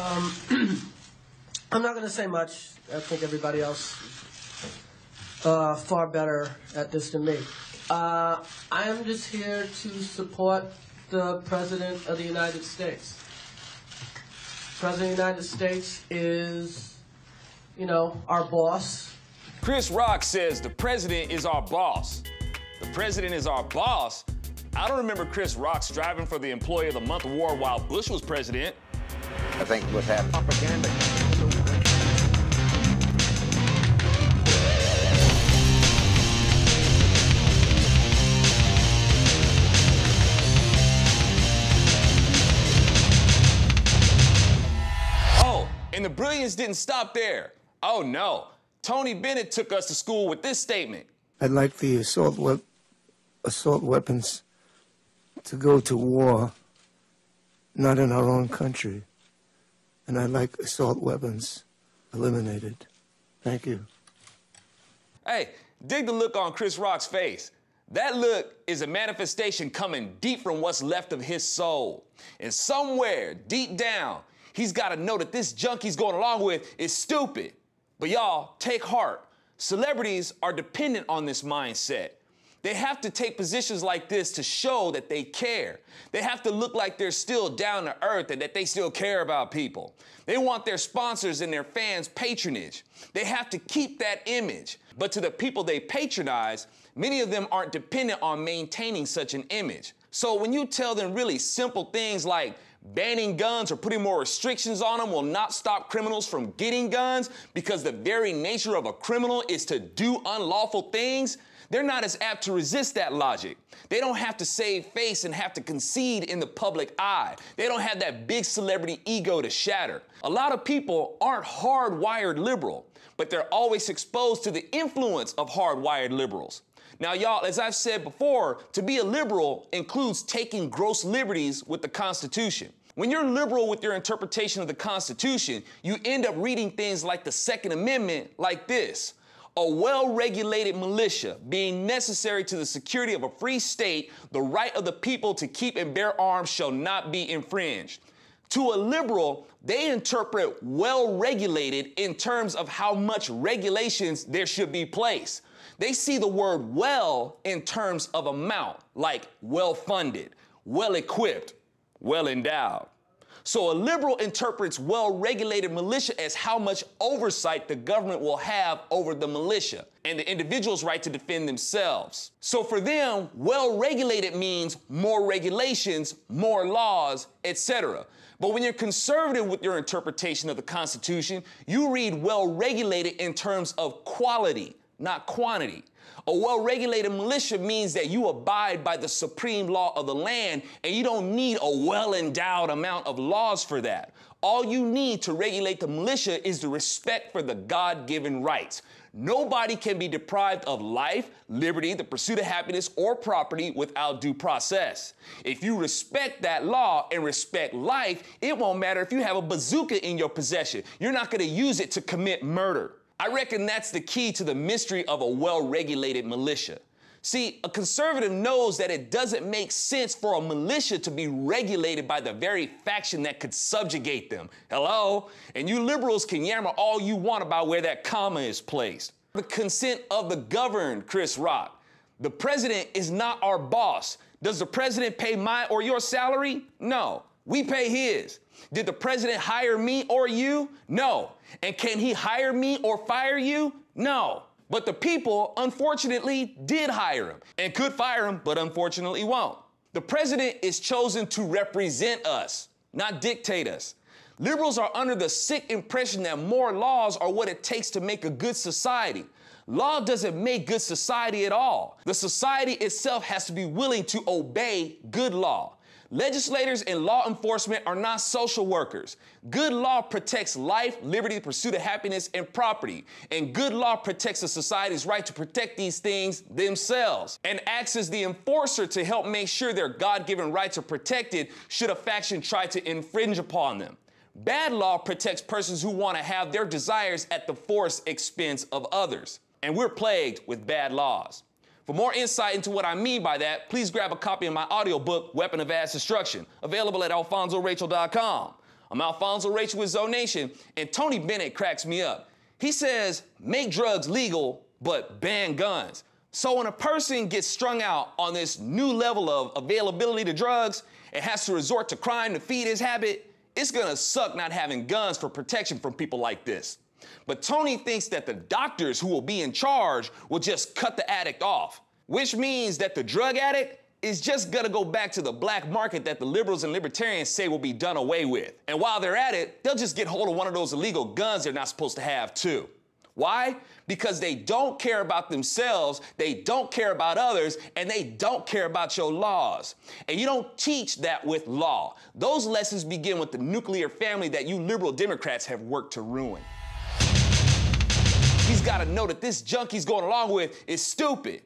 I'm not going to say much. I think everybody else far better at this than me. I am just here to support the President of the United States. The President of the United States is, you know, our boss. Chris Rock says the president is our boss. The president is our boss? I don't remember Chris Rock striving for the Employee of the Month award while Bush was president. I think what's happening. Propaganda. Oh, and the brilliance didn't stop there. Oh no, Tony Bennett took us to school with this statement. I'd like the assault weapons to go to war, not in our own country. And I'd like assault weapons eliminated. Thank you. Hey, dig the look on Chris Rock's face. That look is a manifestation coming deep from what's left of his soul. And somewhere, deep down, he's got to know that this junk he's going along with is stupid. But y'all, take heart. Celebrities are dependent on this mindset. They have to take positions like this to show that they care. They have to look like they're still down to earth and that they still care about people. They want their sponsors and their fans' patronage. They have to keep that image. But to the people they patronize, many of them aren't dependent on maintaining such an image. So when you tell them really simple things like banning guns or putting more restrictions on them will not stop criminals from getting guns because the very nature of a criminal is to do unlawful things, they're not as apt to resist that logic. They don't have to save face and have to concede in the public eye. They don't have that big celebrity ego to shatter. A lot of people aren't hardwired liberal, but they're always exposed to the influence of hardwired liberals. Now, y'all, as I've said before, to be a liberal includes taking gross liberties with the Constitution. When you're liberal with your interpretation of the Constitution, you end up reading things like the Second Amendment like this. A well-regulated militia being necessary to the security of a free state, the right of the people to keep and bear arms shall not be infringed. To a liberal, they interpret well-regulated in terms of how much regulations there should be placed. They see the word well in terms of amount, like well-funded, well-equipped, well-endowed. So a liberal interprets well-regulated militia as how much oversight the government will have over the militia and the individual's right to defend themselves. So for them, well-regulated means more regulations, more laws, etc. But when you're conservative with your interpretation of the Constitution, you read well-regulated in terms of quality, not quantity. A well-regulated militia means that you abide by the supreme law of the land, and you don't need a well-endowed amount of laws for that. All you need to regulate the militia is the respect for the God-given rights. Nobody can be deprived of life, liberty, the pursuit of happiness, or property without due process. If you respect that law and respect life, it won't matter if you have a bazooka in your possession. You're not going to use it to commit murder. I reckon that's the key to the mystery of a well-regulated militia. See, a conservative knows that it doesn't make sense for a militia to be regulated by the very faction that could subjugate them. Hello? And you liberals can yammer all you want about where that comma is placed. The consent of the governed, Chris Rock. The president is not our boss. Does the president pay my or your salary? No. We pay his. Did the president hire me or you? No. And can he hire me or fire you? No. But the people, unfortunately, did hire him and could fire him, but unfortunately won't. The president is chosen to represent us, not dictate us. Liberals are under the sick impression that more laws are what it takes to make a good society. Law doesn't make good society at all. The society itself has to be willing to obey good law. Legislators and law enforcement are not social workers. Good law protects life, liberty, the pursuit of happiness, and property. And good law protects a society's right to protect these things themselves and acts as the enforcer to help make sure their God-given rights are protected should a faction try to infringe upon them. Bad law protects persons who want to have their desires at the forced expense of others. And we're plagued with bad laws. For more insight into what I mean by that, please grab a copy of my audiobook, Weapon of Mass Destruction, available at AlfonZoRachel.com. I'm AlfonZo Rachel with Zo Nation, and Tony Bennett cracks me up. He says, make drugs legal, but ban guns. So when a person gets strung out on this new level of availability to drugs and has to resort to crime to feed his habit, it's gonna suck not having guns for protection from people like this. But Tony thinks that the doctors who will be in charge will just cut the addict off, which means that the drug addict is just gonna go back to the black market that the liberals and libertarians say will be done away with. And while they're at it, they'll just get hold of one of those illegal guns they're not supposed to have too. Why? Because they don't care about themselves, they don't care about others, and they don't care about your laws. And you don't teach that with law. Those lessons begin with the nuclear family that you liberal Democrats have worked to ruin. He's gotta know that this junk he's going along with is stupid.